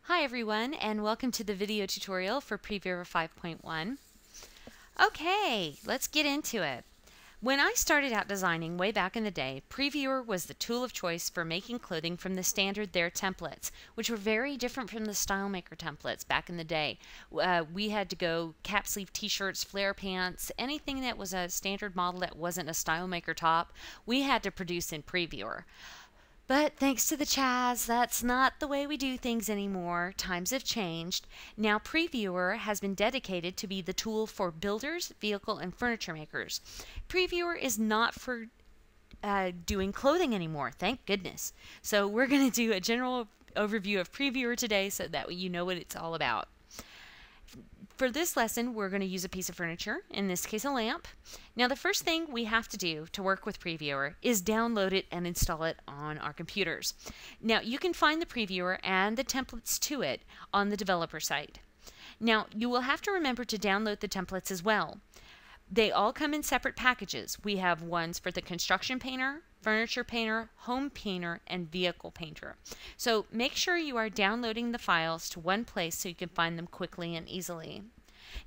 Hi everyone, and welcome to the video tutorial for Previewer 5.1. Okay, let's get into it. When I started out designing way back in the day, Previewer was the tool of choice for making clothing from the standard There templates, which were very different from the StyleMaker templates back in the day. We had to go cap sleeve t-shirts, flare pants, anything that was a standard model that wasn't a StyleMaker top, we had to produce in Previewer. But thanks to the Chaz, that's not the way we do things anymore. Times have changed. Now Previewer has been dedicated to be the tool for builders, vehicle, and furniture makers. Previewer is not for doing clothing anymore, thank goodness. So we're going to do a general overview of Previewer today so that you know what it's all about. For this lesson, we're going to use a piece of furniture, in this case a lamp. Now the first thing we have to do to work with Previewer is download it and install it on our computers. Now you can find the Previewer and the templates to it on the developer site. Now you will have to remember to download the templates as well. They all come in separate packages. We have ones for the construction painter, furniture painter, home painter, and vehicle painter. So make sure you are downloading the files to one place so you can find them quickly and easily.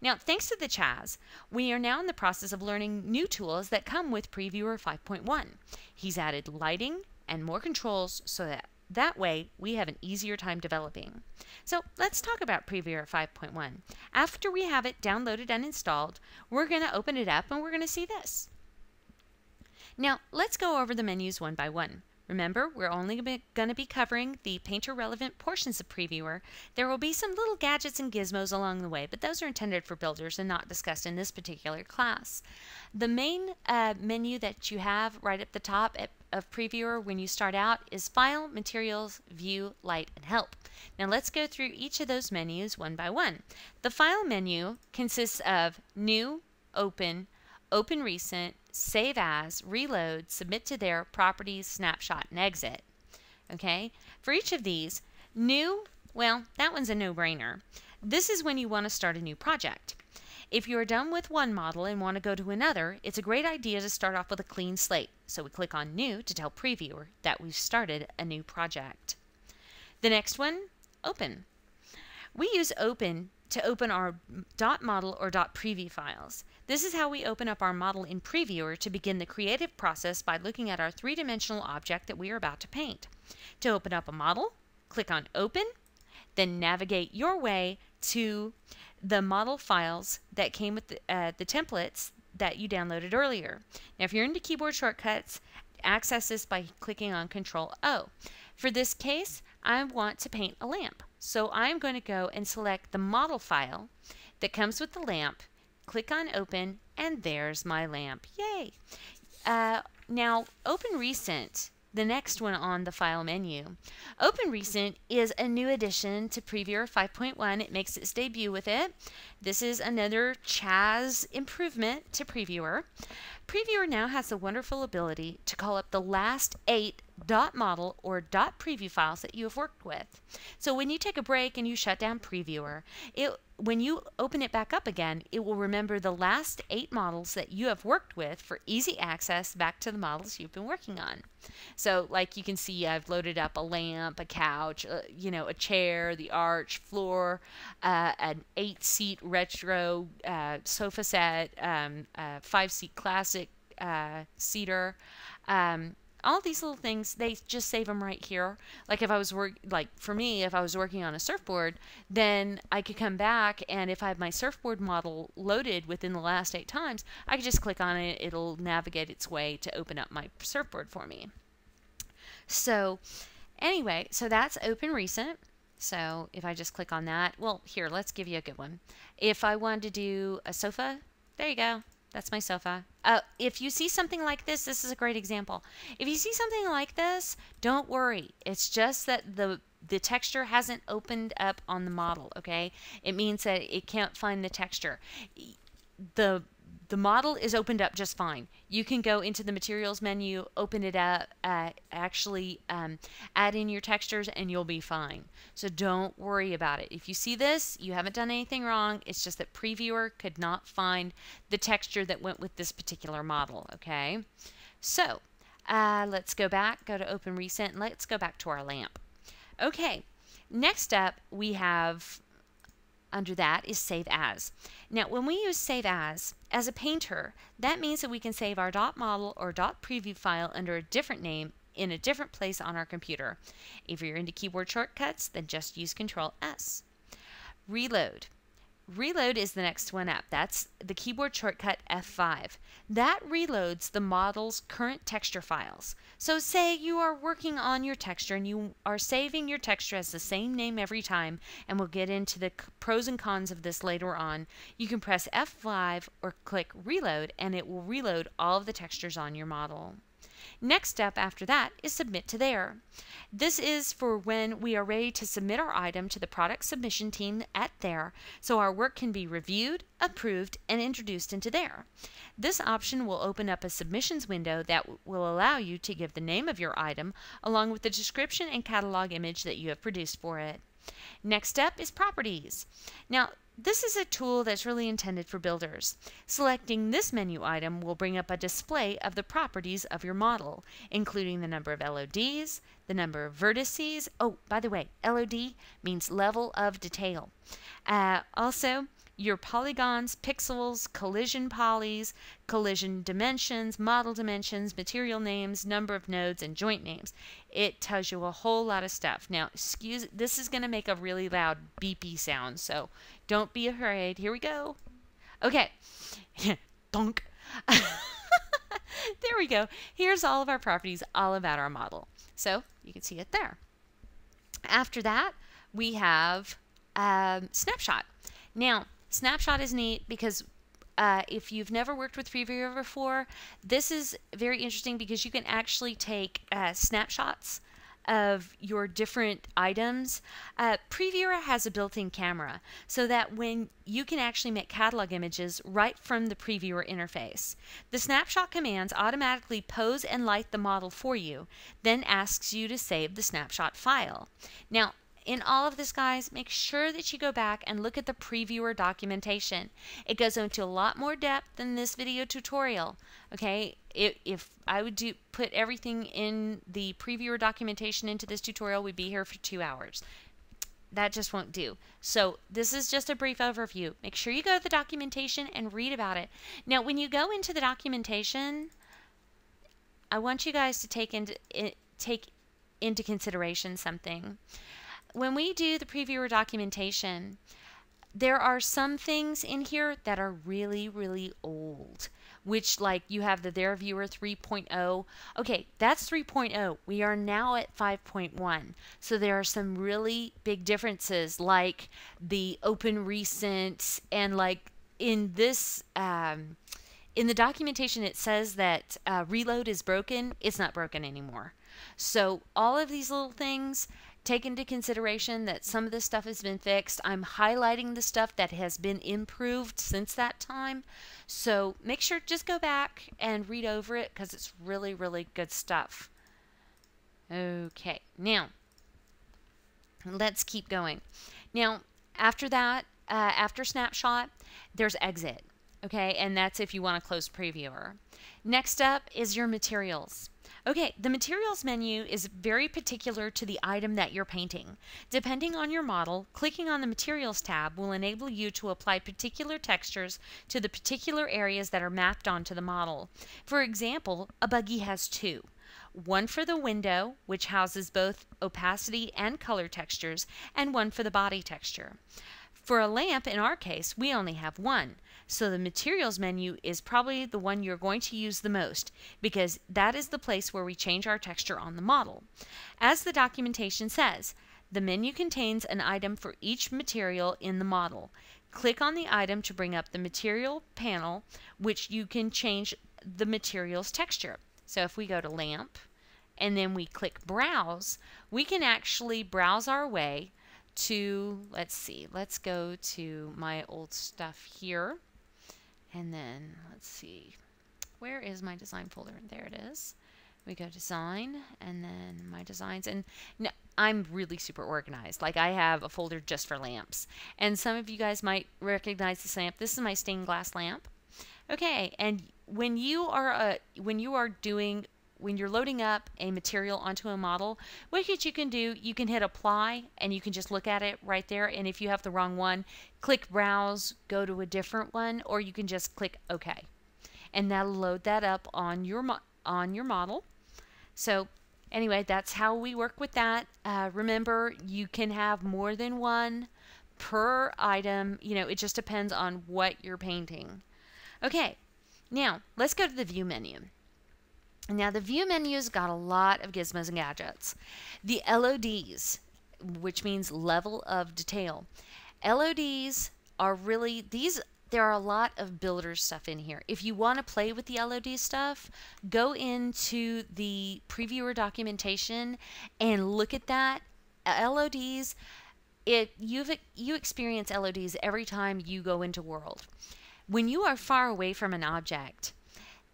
Now, thanks to the Chaz, we are now in the process of learning new tools that come with Previewer 5.1. He's added lighting and more controls so that way we have an easier time developing. So let's talk about Previewer 5.1. After we have it downloaded and installed, we're going to open it up and we're going to see this. Now let's go over the menus one by one. Remember, we're only going to be covering the painter relevant portions of Previewer. There will be some little gadgets and gizmos along the way, but those are intended for builders and not discussed in this particular class. The main menu that you have right at the top of Previewer when you start out is File, Materials, View, Light, and Help. Now let's go through each of those menus one by one. The File menu consists of New, Open, Open Recent, Save As, Reload, Submit to There, Properties, Snapshot, and Exit. Okay? For each of these, New, well, that one's a no-brainer. This is when you want to start a new project. If you are done with one model and want to go to another, it's a great idea to start off with a clean slate. So we click on New to tell Previewer that we've started a new project. The next one, Open. We use Open to open our .model or .preview files. This is how we open up our model in Previewer to begin the creative process by looking at our three-dimensional object that we are about to paint. To open up a model, click on Open, then navigate your way to the model files that came with the templates that you downloaded earlier. Now if you're into keyboard shortcuts, access this by clicking on Control-O. For this case, I want to paint a lamp. So I'm going to go and select the model file that comes with the lamp, click on Open, and there's my lamp. Yay! Now, Open Recent, the next one on the File menu. Open Recent is a new addition to Previewer 5.1. It makes its debut with it. This is another Chaz improvement to Previewer. Previewer now has the wonderful ability to call up the last 8 .model or .preview files that you have worked with. So when you take a break and you shut down Previewer, when you open it back up again, it will remember the last 8 models that you have worked with for easy access back to the models you've been working on. So like you can see, I've loaded up a lamp, a couch, a chair, the arch, floor, an 8-seat retro sofa set, 5-seat classic cedar. All these little things, they just save them right here. Like if I was for me, if I was working on a surfboard, then I could come back, and if I have my surfboard model loaded within the last 8 times, I could just click on it. It'll navigate its way to open up my surfboard for me. So anyway, so that's Open Recent. So if I just click on that, well, here, let's give you a good one. If I wanted to do a sofa, there you go. That's my sofa. If you see something like this is a great example. If you see something like this, don't worry. It's just that the texture hasn't opened up on the model, okay? It means that it can't find the texture. The model is opened up just fine. You can go into the materials menu, open it up, actually add in your textures, and you'll be fine. So don't worry about it. If you see this, you haven't done anything wrong. It's just that Previewer could not find the texture that went with this particular model, okay? So let's go back, go to Open Recent, and let's go back to our lamp. Okay, next up we have under that is Save As. Now, when we use Save As a painter, that means that we can save our .model or .preview file under a different name in a different place on our computer. If you're into keyboard shortcuts, then just use Control S. Reload. Reload is the next one up. That's the keyboard shortcut F5. That reloads the model's current texture files. So say you are working on your texture and you are saving your texture as the same name every time, and we'll get into the pros and cons of this later on. You can press F5 or click Reload and it will reload all of the textures on your model. Next step after that is Submit to There. This is for when we are ready to submit our item to the product submission team at There, so our work can be reviewed, approved, and introduced into There. This option will open up a submissions window that will allow you to give the name of your item along with the description and catalog image that you have produced for it. Next step is Properties. Now, this is a tool that's really intended for builders. Selecting this menu item will bring up a display of the properties of your model, including the number of LODs, the number of vertices. Oh, by the way, LOD means level of detail. Also, your polygons, pixels, collision polys, collision dimensions, model dimensions, material names, number of nodes, and joint names. It tells you a whole lot of stuff. Now, this is going to make a really loud beepy sound, so don't be afraid. Here we go. Okay. Donk. There we go. Here's all of our properties, all about our model. So you can see it there. After that, we have Snapshot. Now, Snapshot is neat because if you've never worked with Previewer before, this is very interesting because you can actually take snapshots of your different items. Previewer has a built-in camera so that when you can actually make catalog images right from the Previewer interface. The snapshot commands automatically pose and light the model for you, then asks you to save the snapshot file. Now, in all of this, guys, make sure that you go back and look at the Previewer documentation. It goes into a lot more depth than this video tutorial. Okay, if I would put everything in the Previewer documentation into this tutorial, we'd be here for 2 hours. That just won't do. So this is just a brief overview. Make sure you go to the documentation and read about it. Now, when you go into the documentation, I want you guys to take into consideration something. When we do the Previewer documentation, there are some things in here that are really, really old, which, like, you have the There Viewer 3.0. Okay, that's 3.0. We are now at 5.1. So there are some really big differences, like the open recent, and like in this in the documentation it says that reload is broken. It's not broken anymore. So all of these little things, take into consideration that some of this stuff has been fixed. I'm highlighting the stuff that has been improved since that time. So make sure, just go back and read over it because it's really, really good stuff. Okay, now let's keep going. Now, after that, after Snapshot, there's Exit. Okay, and that's if you want to close Previewer. Next up is your Materials. Okay, the Materials menu is very particular to the item that you're painting. Depending on your model, clicking on the Materials tab will enable you to apply particular textures to the particular areas that are mapped onto the model. For example, a buggy has two. One for the window, which houses both opacity and color textures, and one for the body texture. For a lamp, in our case, we only have one. So the Materials menu is probably the one you're going to use the most because that is the place where we change our texture on the model. As the documentation says, the menu contains an item for each material in the model. Click on the item to bring up the Material panel, which you can change the material's texture. So if we go to Lamp and then we click Browse, we can actually browse our way to, let's see, let's go to my old stuff here. And then, let's see, where is my design folder? There it is. We go Design, and then My Designs. And no, I'm really super organized. Like, I have a folder just for lamps. And some of you guys might recognize this lamp. This is my stained glass lamp. Okay, and when you are doing you're loading up a material onto a model, what you can do, you can hit apply and you can just look at it right there. And if you have the wrong one, click browse, go to a different one, or you can just click OK. And that'll load that up on your model. So anyway, that's how we work with that. Remember, you can have more than one per item. You know, it just depends on what you're painting. Okay, now let's go to the view menu. Now the view menu's got a lot of gizmos and gadgets. The LODs, which means level of detail. LODs are really these. There are a lot of builder stuff in here. If you want to play with the LOD stuff, go into the previewer documentation and look at that. LODs, you experience LODs every time you go into World. When you are far away from an object,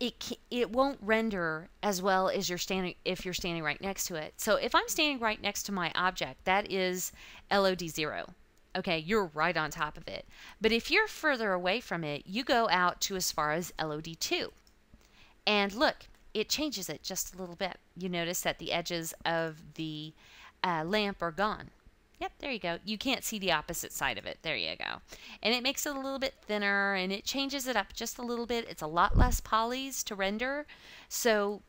it won't render as well as if you're standing right next to it. So if I'm standing right next to my object, that is LOD 0. Okay, you're right on top of it. But if you're further away from it, you go out to as far as LOD 2. And look, it changes it just a little bit. You notice that the edges of the lamp are gone. Yep, there you go. You can't see the opposite side of it. There you go. And it makes it a little bit thinner, and it changes it up just a little bit. It's a lot less polys to render. So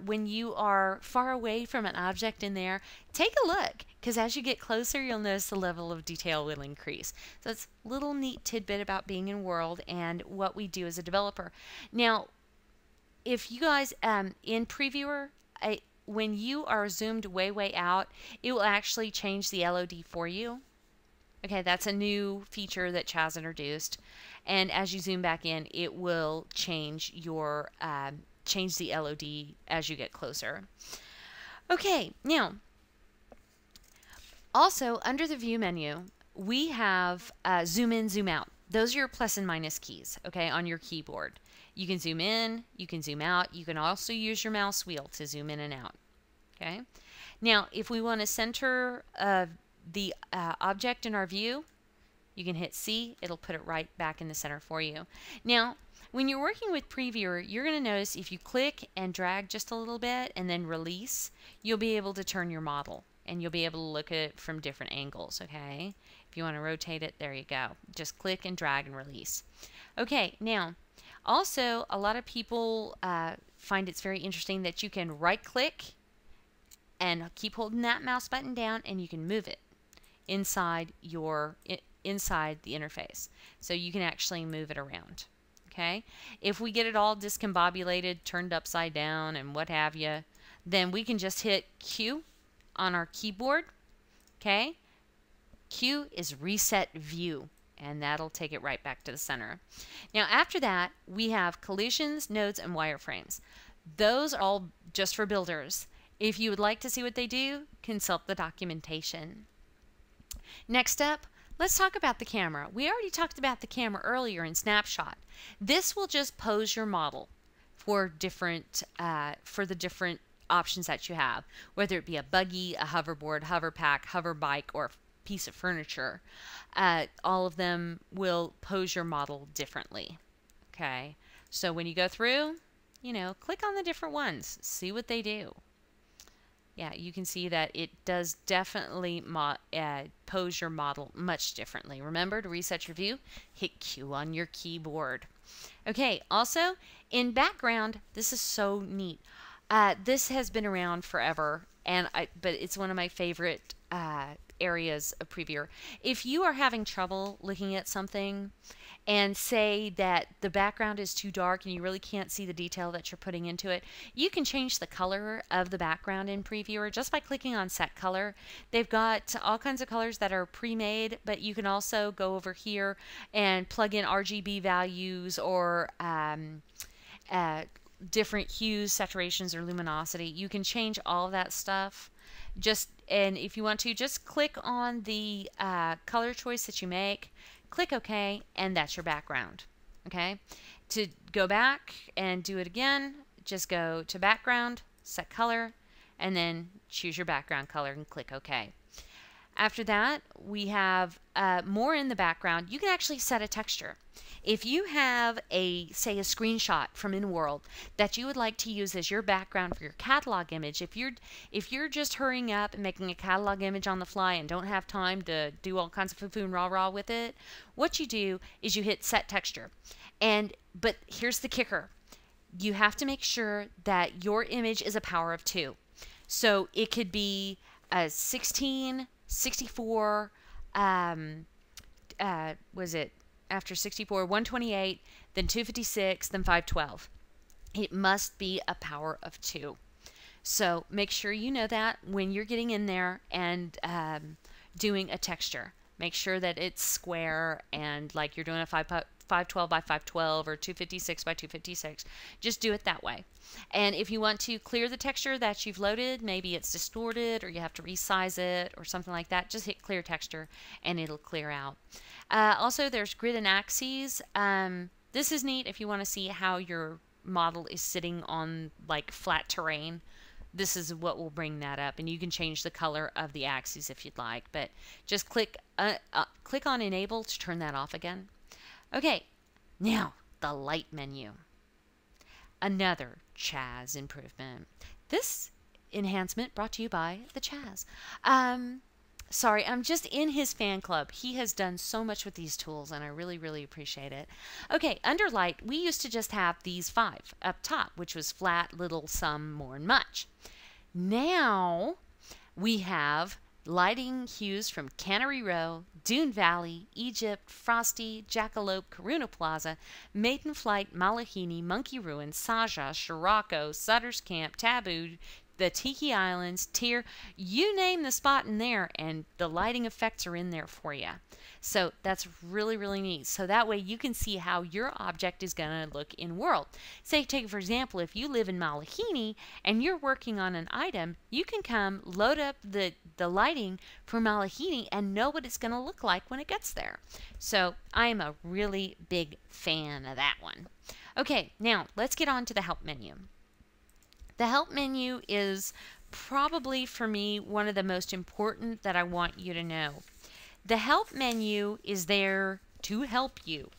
when you are far away from an object in there, take a look, because as you get closer, you'll notice the level of detail will increase. So it's a little neat tidbit about being in World and what we do as a developer. Now, if you guys, in Previewer, when you are zoomed way out, it will actually change the LOD for you. Okay, that's a new feature that Chaz introduced. And as you zoom back in, it will change your change the LOD as you get closer. Okay, now also under the view menu, we have zoom in, zoom out. Those are your plus and minus keys, okay, on your keyboard. You can zoom in, you can zoom out. You can also use your mouse wheel to zoom in and out. Okay. Now, if we want to center the object in our view, you can hit C. It'll put it right back in the center for you. Now, when you're working with Previewer, you're going to notice if you click and drag just a little bit and then release, you'll be able to turn your model and you'll be able to look at it from different angles. Okay. If you want to rotate it, there you go. Just click and drag and release. Okay. Now, also, a lot of people find it's very interesting that you can right-click and keep holding that mouse button down, and you can move it inside the interface. So you can actually move it around. Okay? If we get it all discombobulated, turned upside down, and what have you, then we can just hit Q on our keyboard. Okay? Q is reset view, and that'll take it right back to the center. Now after that, we have collisions, nodes, and wireframes. Those are all just for builders. If you would like to see what they do, consult the documentation. Next up, let's talk about the camera. We already talked about the camera earlier in Snapshot. This will just pose your model for the different options that you have, whether it be a buggy, a hoverboard, hover pack, hover bike, or piece of furniture. All of them will pose your model differently. Okay, so when you go through, click on the different ones, see what they do. Yeah, you can see that it does definitely pose your model much differently. Remember to reset your view, hit Q on your keyboard. Okay, also in background, this is so neat. This has been around forever, but it's one of my favorite areas of Previewer. If you are having trouble looking at something and say that the background is too dark and you really can't see the detail that you're putting into it, you can change the color of the background in Previewer just by clicking on Set Color. They've got all kinds of colors that are pre-made, but you can also go over here and plug in RGB values or different hues, saturations, or luminosity. You can change all of that stuff. And if you want to, just click on the color choice that you make, click OK, and that's your background. Okay. To go back and do it again, just go to background, set color, and then choose your background color and click OK. After that, we have more in the background. You can actually set a texture. If you have say a screenshot from InWorld that you would like to use as your background for your catalog image, if you're just hurrying up and making a catalog image on the fly and don't have time to do all kinds of foo-foo and rah-rah with it, what you do is you hit set texture. But here's the kicker. You have to make sure that your image is a power of 2. So it could be a 16, 64, was it after 64, 128, then 256, then 512. It must be a power of 2. So make sure you know that when you're getting in there and doing a texture. Make sure that it's square and like you're doing a 512 by 512 or 256 by 256. Just do it that way. And if you want to clear the texture that you've loaded, maybe it's distorted or you have to resize it or something like that, just hit clear texture and it'll clear out. Also, there's grid and axes. This is neat if you want to see how your model is sitting on like flat terrain. This is what will bring that up, and you can change the color of the axes if you'd like, but just click on enable to turn that off again. Okay, now the light menu. Another Chaz improvement. This enhancement brought to you by the Chaz. Sorry, I'm just in his fan club. He has done so much with these tools, and I really, really appreciate it. Okay, under light, we used to just have these 5 up top, which was flat, little, some, more, and much. Now we have lighting hues from Cannery Row, Dune Valley, Egypt, Frosty, Jackalope, Karuna Plaza, Maiden Flight, Malahini, Monkey Ruin, Saja, Shirako, Sutter's Camp, Taboo, the Tiki Islands, Tier, you name the spot in there, and the lighting effects are in there for you. So that's really, really neat. So that way you can see how your object is going to look in world. Say, take for example, if you live in Malahini and you're working on an item, you can come load up the lighting for Malahini and know what it's going to look like when it gets there. So I am a really big fan of that one. Okay, now let's get on to the help menu. The help menu is probably for me one of the most important that I want you to know. The help menu is there to help you.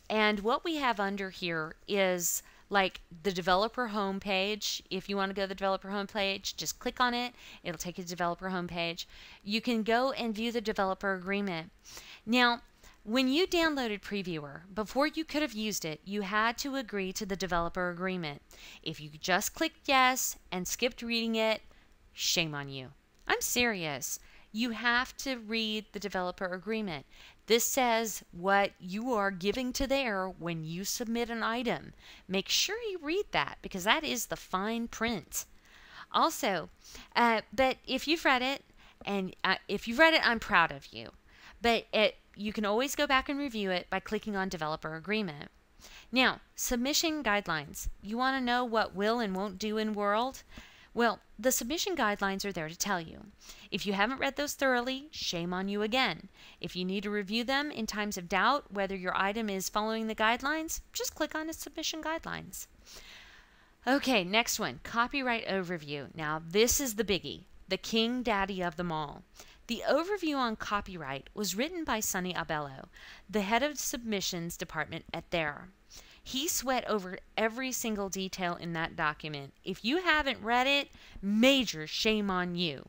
And what we have under here is like the developer homepage. If you want to go to the developer homepage, just click on it. It'll take you to the developer homepage. You can go and view the developer agreement. Now, when you downloaded Previewer, before you could have used it, you had to agree to the developer agreement. If you just clicked yes and skipped reading it, shame on you. I'm serious. You have to read the developer agreement. This says what you are giving to there when you submit an item. Make sure you read that because that is the fine print. Also, but if you've read it, I'm proud of you. But you can always go back and review it by clicking on Developer Agreement. Now, submission guidelines. You want to know what will and won't do in World? Well, the submission guidelines are there to tell you. If you haven't read those thoroughly, shame on you again. If you need to review them in times of doubt whether your item is following the guidelines, just click on the submission guidelines. Okay, next one, copyright overview. Now, this is the biggie, the king daddy of them all. The overview on copyright was written by Sonny Abello, the head of submissions department at There. He sweat over every single detail in that document. If you haven't read it, major shame on you.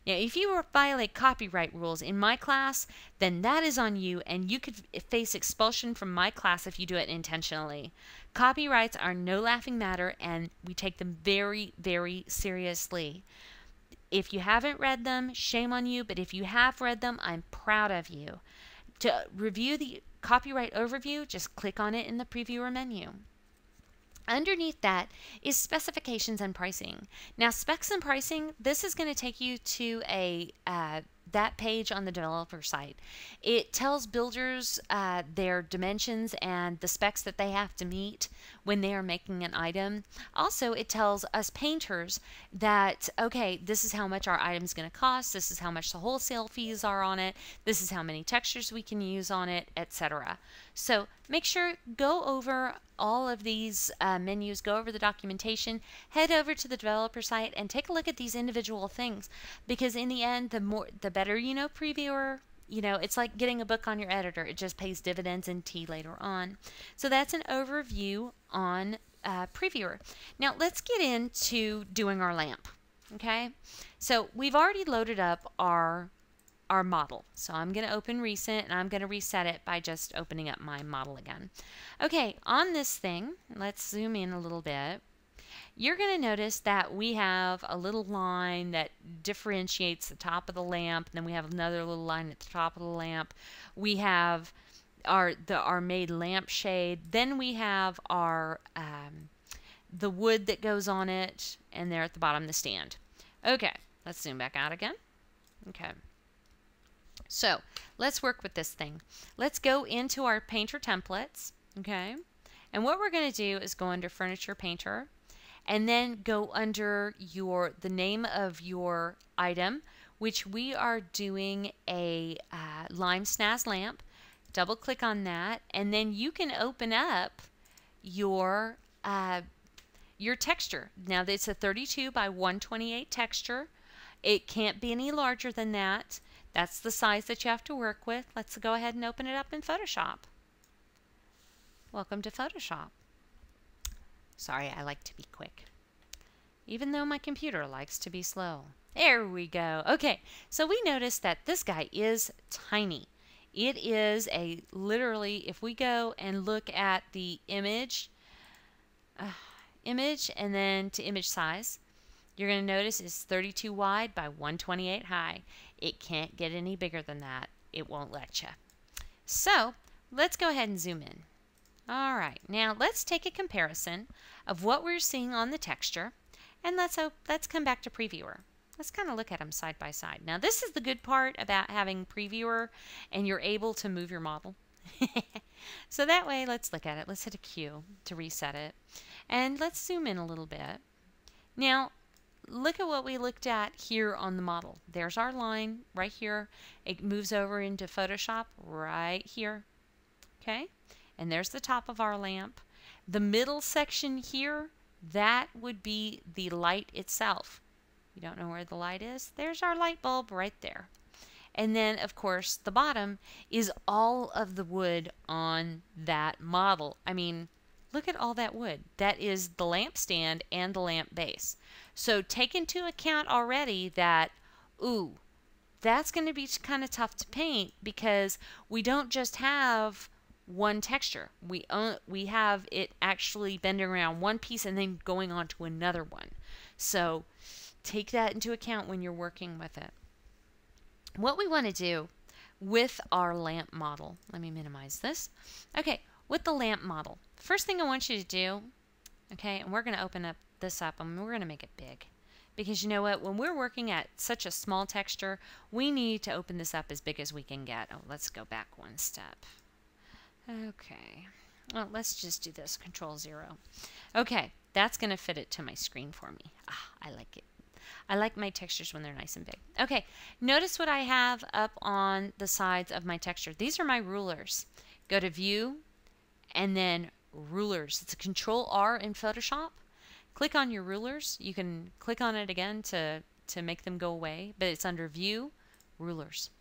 Now, if you violate copyright rules in my class, then that is on you, and you could face expulsion from my class if you do it intentionally. Copyrights are no laughing matter, and we take them very, very seriously. If you haven't read them, shame on you, but if you have read them, I'm proud of you. To review the copyright overview, just click on it in the Previewer menu. Underneath that is specifications and pricing. Now, specs and pricing, this is going to take you to that page on the developer site. It tells builders their dimensions and the specs that they have to meet when they are making an item. Also, it tells us painters that, okay, this is how much our item is going to cost, this is how much the wholesale fees are on it, this is how many textures we can use on it, etc. So make sure, go over all of these menus, go over the documentation, head over to the developer site and take a look at these individual things, because in the end, the better you know Previewer, it's like getting a book on your editor. It just pays dividends in tea later on. So that's an overview on Previewer. Now let's get into doing our lamp. Okay, so we've already loaded up our model. So I'm going to open recent and I'm going to reset it by just opening up my model again. Okay, on this thing, let's zoom in a little bit. You're going to notice that we have a little line that differentiates the top of the lamp, and then we have another little line at the top of the lamp. We have our made lamp shade. Then we have our the wood that goes on it, and there at the bottom the stand. Okay, let's zoom back out again. Okay. So let's work with this thing. Let's go into our painter templates, okay? And what we're going to do is go under Furniture Painter, and then go under the name of your item, which we are doing a lime snaz lamp. Double click on that, and then you can open up your texture. Now it's a 32 by 128 texture. It can't be any larger than that. That's the size that you have to work with. Let's go ahead and open it up in Photoshop. Welcome to Photoshop. Sorry, I like to be quick, even though my computer likes to be slow. There we go. Okay, so we notice that this guy is tiny. It is literally, if we go and look at the image and then to image size, you're going to notice it's 32 wide by 128 high. It can't get any bigger than that. It won't let you. So let's go ahead and zoom in. All right, now let's take a comparison of what we're seeing on the texture, and let's come back to Previewer. Let's kind of look at them side by side. Now this is the good part about having Previewer, and you're able to move your model. So that way, let's look at it. Let's hit a Q to reset it, and let's zoom in a little bit. Now look at what we looked at here on the model. There's our line right here. It moves over into Photoshop right here. Okay, and there's the top of our lamp. The middle section here, that would be the light itself. You don't know where the light is? There's our light bulb right there. And then, of course, the bottom is all of the wood on that model. I mean, look at all that wood. That is the lamp stand and the lamp base. So take into account already that, that's going to be kind of tough to paint, because we don't just have one texture. We have it actually bending around one piece and then going on to another one. So take that into account when you're working with it. What we want to do with our lamp model, let me minimize this. Okay, with the lamp model, first thing I want you to do, okay, and we're going to open up this up and we're going to make it big. Because you know what, when we're working at such a small texture, we need to open this up as big as we can get. Oh, let's go back one step. Okay, well, let's just do this, Control-0. Okay, that's going to fit it to my screen for me. I like it. I like my textures when they're nice and big. Okay, notice what I have up on the sides of my texture. These are my rulers. Go to View, and then Rulers. It's a Control-R in Photoshop. Click on your rulers. You can click on it again to make them go away, but it's under View, Rulers.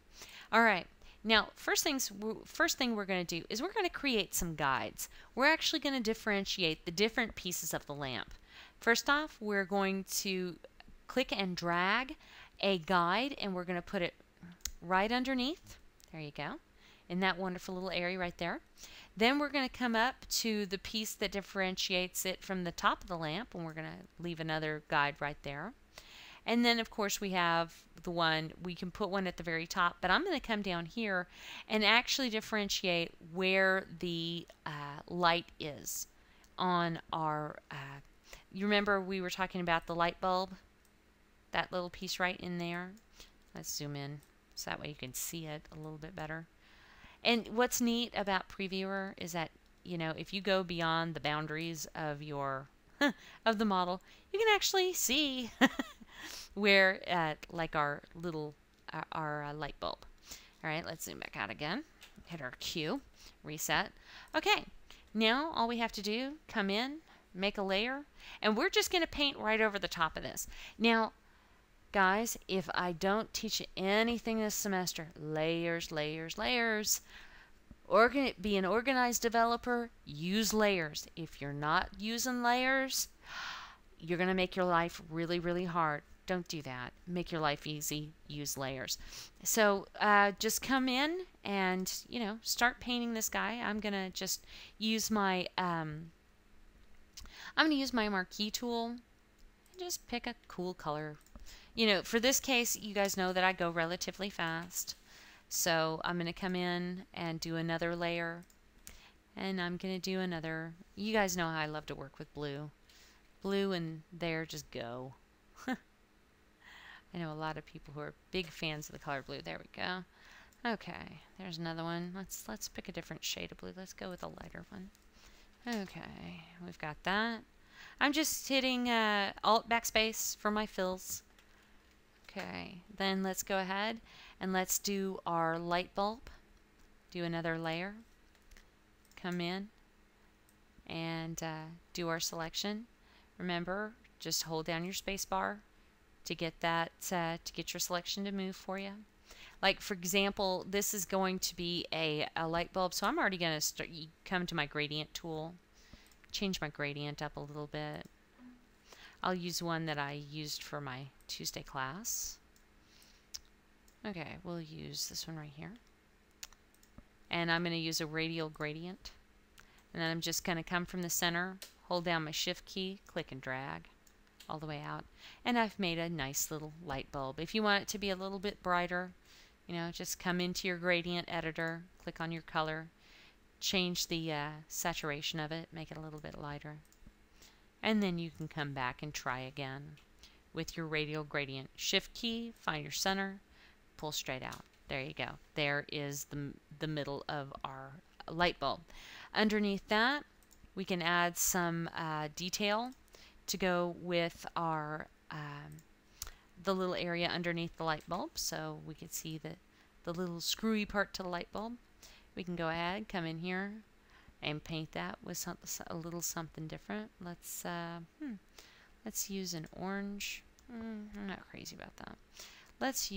All right. Now, first thing we're going to do is we're going to create some guides. We're actually going to differentiate the different pieces of the lamp. First off, we're going to click and drag a guide, and we're going to put it right underneath. There you go. In that wonderful little area right there. Then we're going to come up to the piece that differentiates it from the top of the lamp, and we're going to leave another guide right there. And then, of course, we have the one, we can put one at the very top, but I'm going to come down here and actually differentiate where the light is on our, you remember we were talking about the light bulb? That little piece right in there. Let's zoom in so that way you can see it a little bit better. And what's neat about Previewer is that, you know, if you go beyond the boundaries of your of the model, you can actually see where like our little our light bulb. All right, let's zoom back out again. hit our Q, reset. Okay, now all we have to do, come in, make a layer, and we're just going to paint right over the top of this. Now, guys, if I don't teach you anything this semester, layers, layers, layers. Be an organized developer, use layers. If you're not using layers, you're going to make your life really, really hard. Don't do that. Make your life easy. Use layers. So just come in and, you know, start painting this guy. I'm going to just use my marquee tool and just pick a cool color. You know, for this case, you guys know that I go relatively fast. So I'm going to come in and do another layer. And I'm going to do another. You guys know how I love to work with blue. Blue and there, just go. I know a lot of people who are big fans of the color blue. There we go. Okay, there's another one. Let's pick a different shade of blue. Let's go with a lighter one. Okay, we've got that. I'm just hitting Alt backspace for my fills. Okay, then let's go ahead and let's do our light bulb. Do another layer. Come in and do our selection. Remember, just hold down your space bar to get that to get your selection to move for you. Like for example, this is going to be a light bulb, so I'm already going to come to my gradient tool, change my gradient up a little bit. I'll use one that I used for my Tuesday class. Okay, we'll use this one right here. And I'm going to use a radial gradient. And then I'm just going to come from the center, hold down my shift key, click and drag all the way out. And I've made a nice little light bulb. If you want it to be a little bit brighter, you know, just come into your gradient editor, click on your color, change the saturation of it, make it a little bit lighter. And then you can come back and try again with your radial gradient. Shift key, find your center, pull straight out. There you go. There is the middle of our light bulb. Underneath that, we can add some detail to go with our the little area underneath the light bulb, so we can see the little screwy part to the light bulb. We can go ahead, come in here, and paint that with a little something different. Let's use an orange. I'm not crazy about that. Let's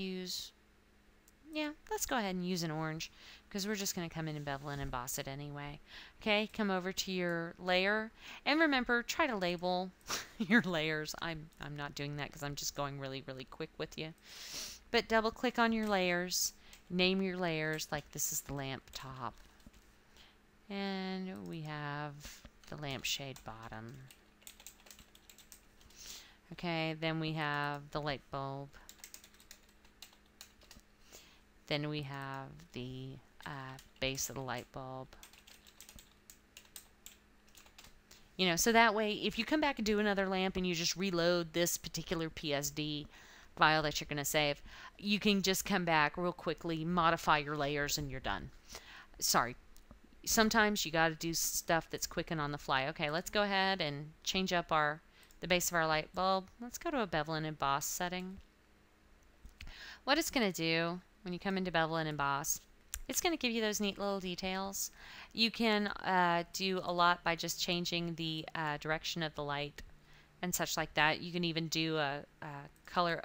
go ahead and use an orange because we're just going to come in and bevel and emboss it anyway. Okay, come over to your layer and remember, try to label your layers. I'm not doing that because I'm just going really, really quick with you. But double click on your layers, name your layers, like this is the lamp top. And we have the lampshade bottom. Okay, then we have the light bulb. Then we have the base of the light bulb. You know, so that way, if you come back and do another lamp and you just reload this particular PSD file that you're going to save, you can just come back real quickly, modify your layers, and you're done. Sorry. Sometimes you got to do stuff that's quick and on the fly. Okay, let's go ahead and change up the base of our light bulb. Let's go to a bevel and emboss setting. What it's going to do when you come into bevel and emboss, it's going to give you those neat little details. You can do a lot by just changing the direction of the light and such like that. You can even do a color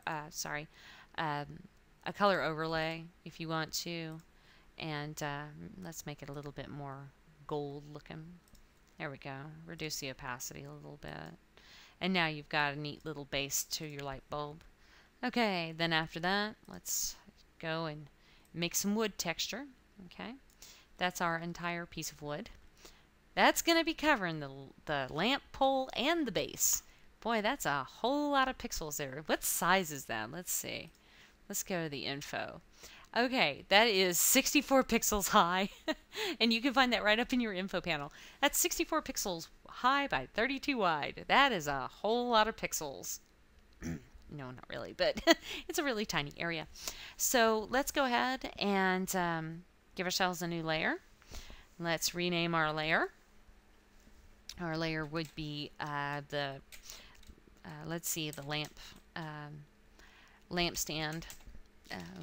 overlay if you want to. And let's make it a little bit more gold looking. There we go. Reduce the opacity a little bit. And now you've got a neat little base to your light bulb. Okay, then after that, let's go and make some wood texture. Okay, that's our entire piece of wood. That's going to be covering the lamp pole and the base. Boy, that's a whole lot of pixels there. What size is that? Let's see. Let's go to the info. Okay, that is 64 pixels high, and you can find that right up in your info panel. That's 64 pixels high by 32 wide. That is a whole lot of pixels. No, not really, but it's a really tiny area. So let's go ahead and give ourselves a new layer. Let's rename our layer. Our layer would be let's see, the lampstand.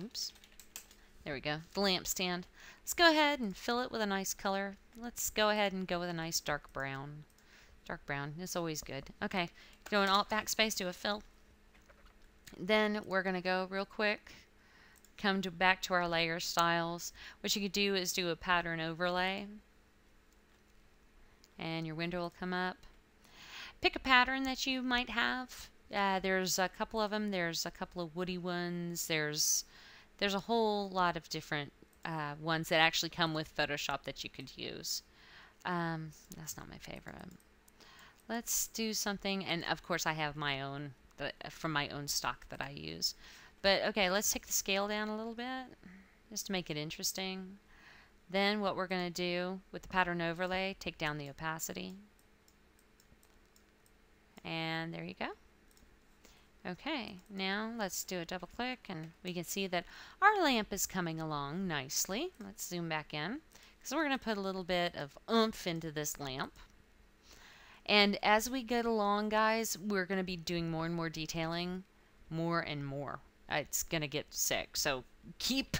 Oops. There we go, the lamp stand. Let's go ahead and fill it with a nice color. Let's go ahead and go with a nice dark brown. Dark brown is always good. Okay, do an Alt backspace, do a fill. Then we're going to go real quick, come back to our layer styles. What you could do is do a pattern overlay, and your window will come up. Pick a pattern that you might have. There's a couple of them. There's a couple of woody ones. There's a whole lot of different ones that actually come with Photoshop that you could use. That's not my favorite. Let's do something, and of course I have my own from my own stock that I use. But okay, let's take the scale down a little bit just to make it interesting. Then what we're going to do with the pattern overlay, take down the opacity. And there you go. Okay, now let's do a double click and we can see that our lamp is coming along nicely. Let's zoom back in because we're going to put a little bit of oomph into this lamp. And as we get along, guys, we're going to be doing more and more detailing, more and more. It's going to get sick. So keep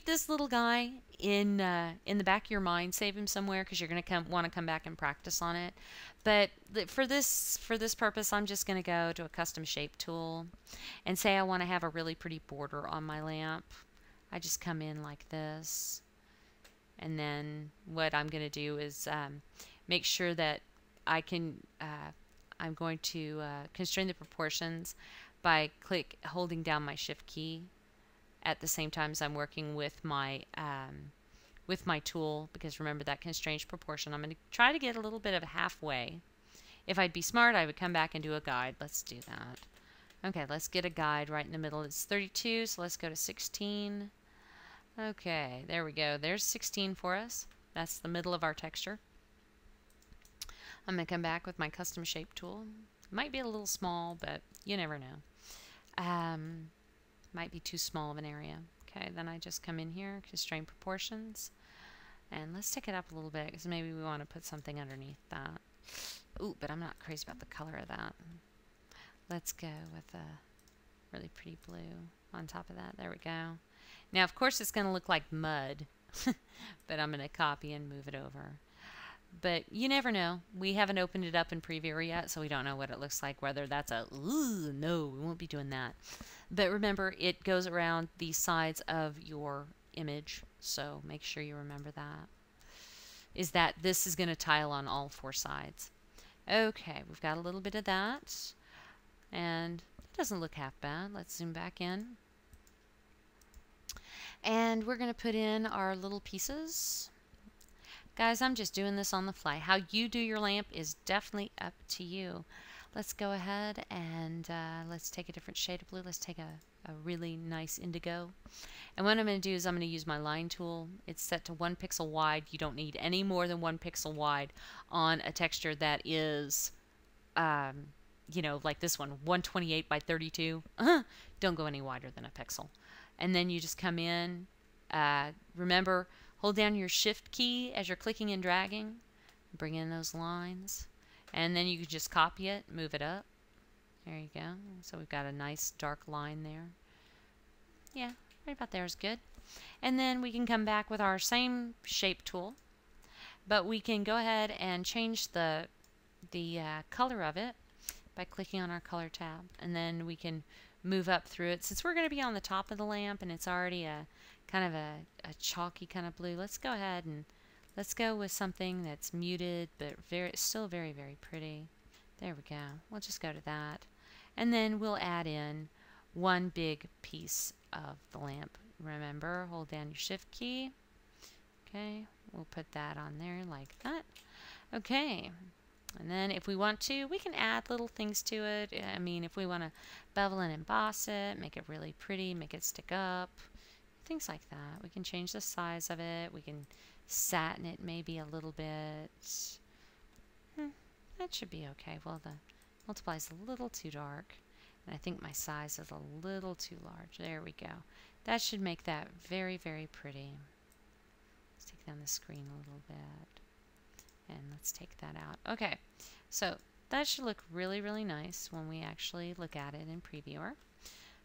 this little guy in the back of your mind. Save him somewhere because you're going to want to come back and practice on it. But for this purpose, I'm just going to go to a custom shape tool and say I want to have a really pretty border on my lamp. I just come in like this. And then what I'm going to do is make sure that I'm going to constrain the proportions by holding down my shift key at the same time as I'm working with my tool, because remember that constrained proportion. I'm going to try to get a little bit of halfway. If I'd be smart, I would come back and do a guide. Let's do that. Okay, let's get a guide right in the middle. It's 32, so let's go to 16. Okay, there we go. There's 16 for us. That's the middle of our texture. I'm going to come back with my custom shape tool. Might be a little small, but you never know. Might be too small of an area. Okay, then I just come in here, constrain proportions, and let's take it up a little bit because maybe we want to put something underneath that. Ooh, but I'm not crazy about the color of that. Let's go with a really pretty blue on top of that. There we go. Now, of course, it's going to look like mud, but I'm going to copy and move it over. But you never know. We haven't opened it up in Previewer yet, so we don't know what it looks like, whether that's a, ooh, no, we won't be doing that. But remember, it goes around the sides of your image, so make sure you remember that. Is that this is going to tile on all 4 sides. Okay, we've got a little bit of that, and it doesn't look half bad. Let's zoom back in. And we're going to put in our little pieces. Guys, I'm just doing this on the fly. How you do your lamp is definitely up to you. Let's go ahead and let's take a different shade of blue. Let's take a really nice indigo. And what I'm going to do is I'm going to use my line tool. It's set to 1 pixel wide. You don't need any more than 1 pixel wide on a texture that is, you know, like this one, 128 by 32. Don't go any wider than a pixel. And then you just come in. Remember, hold down your shift key as you're clicking and dragging. Bring in those lines. And then you can just copy it, move it up. There you go. So we've got a nice dark line there. Yeah, right about there is good. And then we can come back with our same shape tool, but we can go ahead and change the color of it by clicking on our color tab. And then we can move up through it. Since we're going to be on the top of the lamp and it's already a kind of a chalky kind of blue, let's go ahead and let's go with something that's muted but still very, very pretty. There we go. We'll just go to that. And then we'll add in one big piece of the lamp. Remember, hold down your shift key. Okay, we'll put that on there like that. Okay, and then if we want to, we can add little things to it. I mean, if we want to bevel and emboss it, make it really pretty, make it stick up, things like that. We can change the size of it. We can satin it maybe a little bit. That should be okay. Well, the multiply is a little too dark, and I think my size is a little too large. There we go. That should make that very, very pretty. Let's take down the screen a little bit, and let's take that out. Okay, so that should look really, really nice when we actually look at it in Previewer.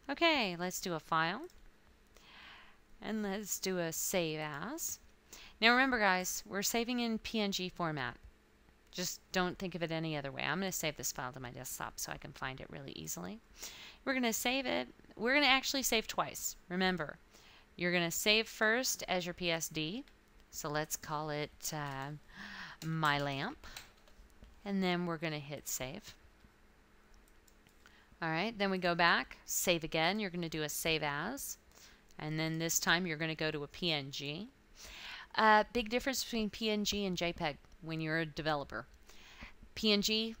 Okay, let's do a file. And let's do a save as. Now remember guys, we're saving in PNG format. Just don't think of it any other way. I'm going to save this file to my desktop so I can find it really easily. We're going to save it. We're going to actually save twice. Remember, you're going to save first as your PSD. So let's call it my lamp. And then we're going to hit save. Alright, then we go back, save again. You're going to do a save as. And then this time you're going to go to a PNG. Big difference between PNG and JPEG when you're a developer. PNG,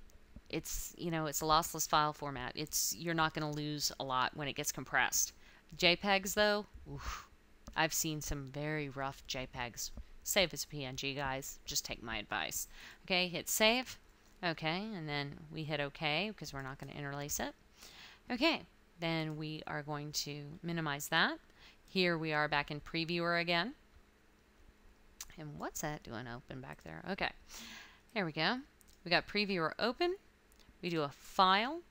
it's a lossless file format. You're not going to lose a lot when it gets compressed. JPEGs though, oof, I've seen some very rough JPEGs. Save as a PNG, guys. Just take my advice. Okay, hit save. Okay, and then we hit OK because we're not going to interlace it. Okay, then we are going to minimize that. Here we are back in Previewer again. And what's that doing open back there? Okay, there we go. We got Previewer open. We do a File.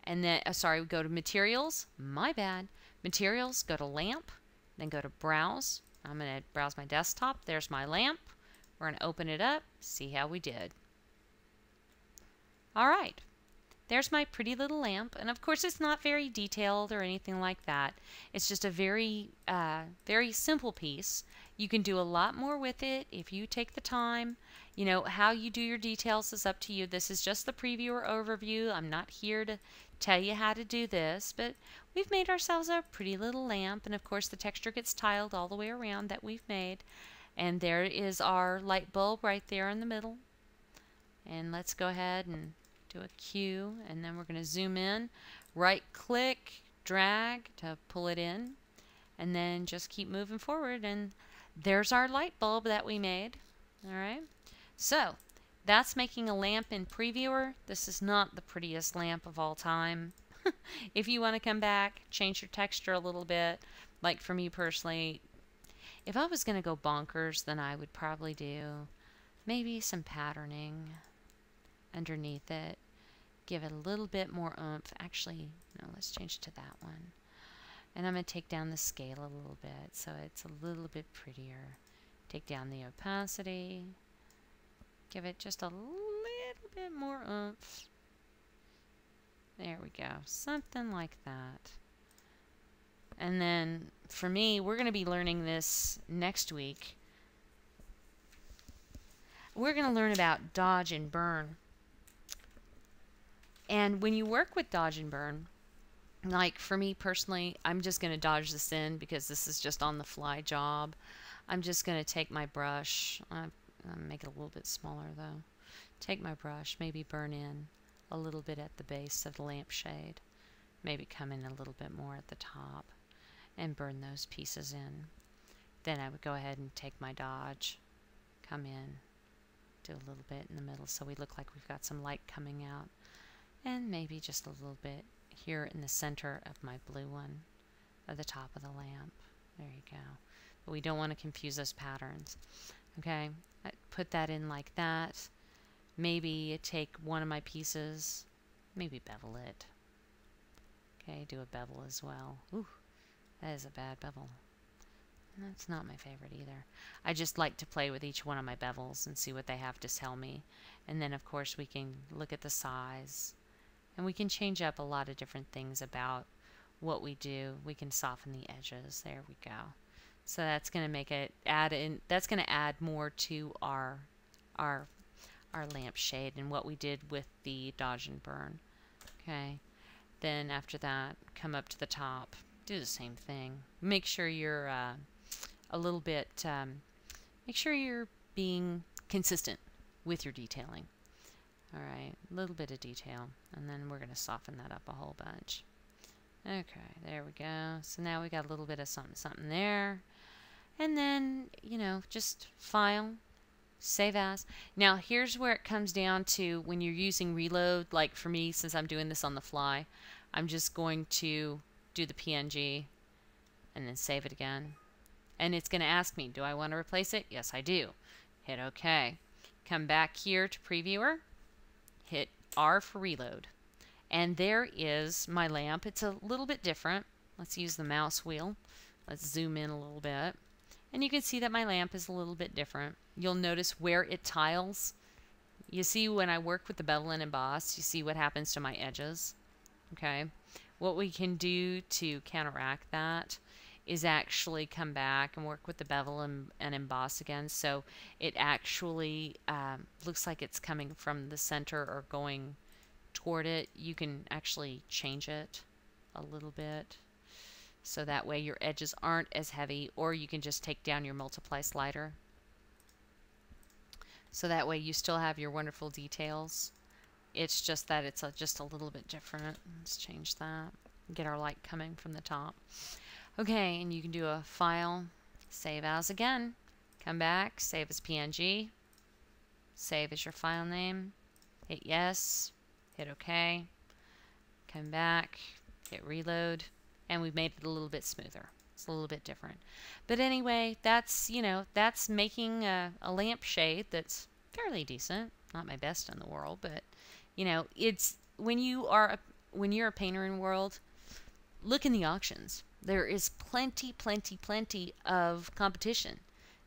And then, sorry, we go to Materials. My bad. Materials, go to Lamp. Then go to Browse. I'm going to browse my desktop. There's my lamp. We're going to open it up. See how we did. All right. There's my pretty little lamp, and of course it's not very detailed or anything like that. It's just a very, very simple piece. You can do a lot more with it if you take the time. You know, how you do your details is up to you. This is just the previewer overview. I'm not here to tell you how to do this, but we've made ourselves a pretty little lamp, and of course the texture gets tiled all the way around that we've made. And there is our light bulb right there in the middle. And let's go ahead and do a Q, and then we're going to zoom in, right click, drag to pull it in, and then just keep moving forward, and there's our light bulb that we made. Alright, so that's making a lamp in Previewer. This is not the prettiest lamp of all time. If you want to come back, change your texture a little bit, like for me personally, if I was going to go bonkers, then I would probably do maybe some patterning underneath it. Give it a little bit more oomph. Actually, no, let's change it to that one. And I'm going to take down the scale a little bit so it's a little bit prettier. Take down the opacity. Give it just a little bit more oomph. There we go. Something like that. And then for me, we're going to be learning this next week. We're going to learn about dodge and burn. And when you work with dodge and burn, like for me personally, I'm just going to dodge this in because this is just on the fly job. I'm just going to take my brush, I'll make it a little bit smaller though. Take my brush, maybe burn in a little bit at the base of the lampshade. Maybe come in a little bit more at the top and burn those pieces in. Then I would go ahead and take my dodge, come in, do a little bit in the middle so we look like we've got some light coming out. And maybe just a little bit here in the center of my blue one at the top of the lamp. There you go. But we don't want to confuse those patterns. Okay, I put that in like that. Maybe take one of my pieces, maybe bevel it. Okay, do a bevel as well. Ooh, that is a bad bevel. That's not my favorite either. I just like to play with each one of my bevels and see what they have to tell me. And then of course we can look at the size. And we can change up a lot of different things about what we do. We can soften the edges. There we go. So that's going to make it that's going to add more to our lampshade and what we did with the dodge and burn. Okay. Then after that, come up to the top. Do the same thing. Make sure you're a little bit make sure you're being consistent with your detailing. Alright, a little bit of detail, and then we're going to soften that up a whole bunch. Okay, there we go. So now we got a little bit of something there. And then, you know, just File, Save As. Now, here's where it comes down to when you're using Reload. Like for me, since I'm doing this on the fly, I'm just going to do the PNG and then save it again. And it's going to ask me, do I want to replace it? Yes, I do. Hit OK. Come back here to Previewer. Hit R for Reload. And there is my lamp. It's a little bit different. Let's use the mouse wheel. Let's zoom in a little bit. And you can see that my lamp is a little bit different. You'll notice where it tiles. You see when I work with the bevel and emboss, you see what happens to my edges. Okay. What we can do to counteract that is actually come back and work with the bevel and emboss again. So it actually looks like it's coming from the center or going toward it. You can actually change it a little bit. So that way your edges aren't as heavy, or you can just take down your multiply slider. So that way you still have your wonderful details. It's just that it's just a little bit different. Let's change that. Get our light coming from the top. Okay, and you can do a file, save as again. Come back, save as PNG. Save as your file name. Hit yes. Hit OK. Come back, hit reload. And we've made it a little bit smoother. It's a little bit different. But anyway, that's, you know, that's making a lampshade that's fairly decent. Not my best in the world, but, you know, it's when you're a painter in the world, look in the auctions. There is plenty of competition.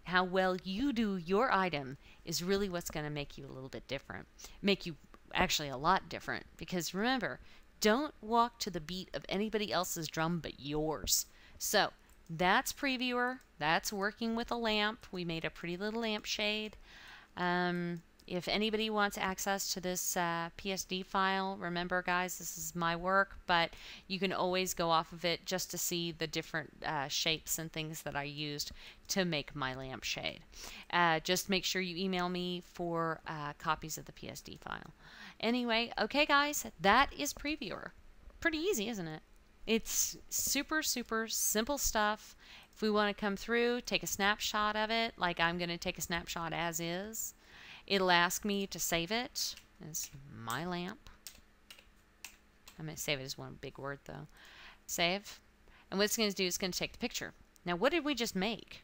How well you do your item is really what's going to make you a little bit different. Make you actually a lot different. Because remember, don't walk to the beat of anybody else's drum but yours. So that's Previewer. That's working with a lamp. We made a pretty little lampshade. If anybody wants access to this PSD file, remember guys, this is my work, but you can always go off of it just to see the different shapes and things that I used to make my lampshade. Just make sure you email me for copies of the PSD file. Anyway, okay guys, that is Previewer. Pretty easy, isn't it? It's super simple stuff. If we want to come through, take a snapshot of it, like I'm going to take a snapshot as is. It'll ask me to save it as my lamp. I'm going to save it as one big word though. Save. And what it's going to do is going to take the picture. Now what did we just make?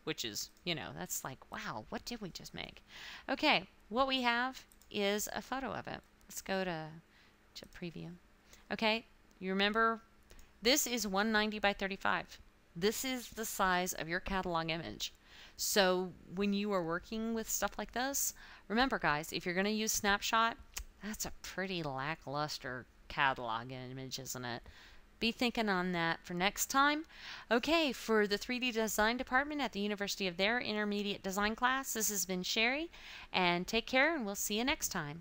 Which is, you know, that's like, wow, what did we just make? Okay, what we have is a photo of it. Let's go to preview. Okay, you remember this is 190 by 35. This is the size of your catalog image. So when you are working with stuff like this, remember guys, if you're going to use Snapshot, that's a pretty lackluster catalog image, isn't it? Be thinking on that for next time. Okay, for the 3D design department at the University of Their Intermediate Design class, this has been Sherry, and take care, and we'll see you next time.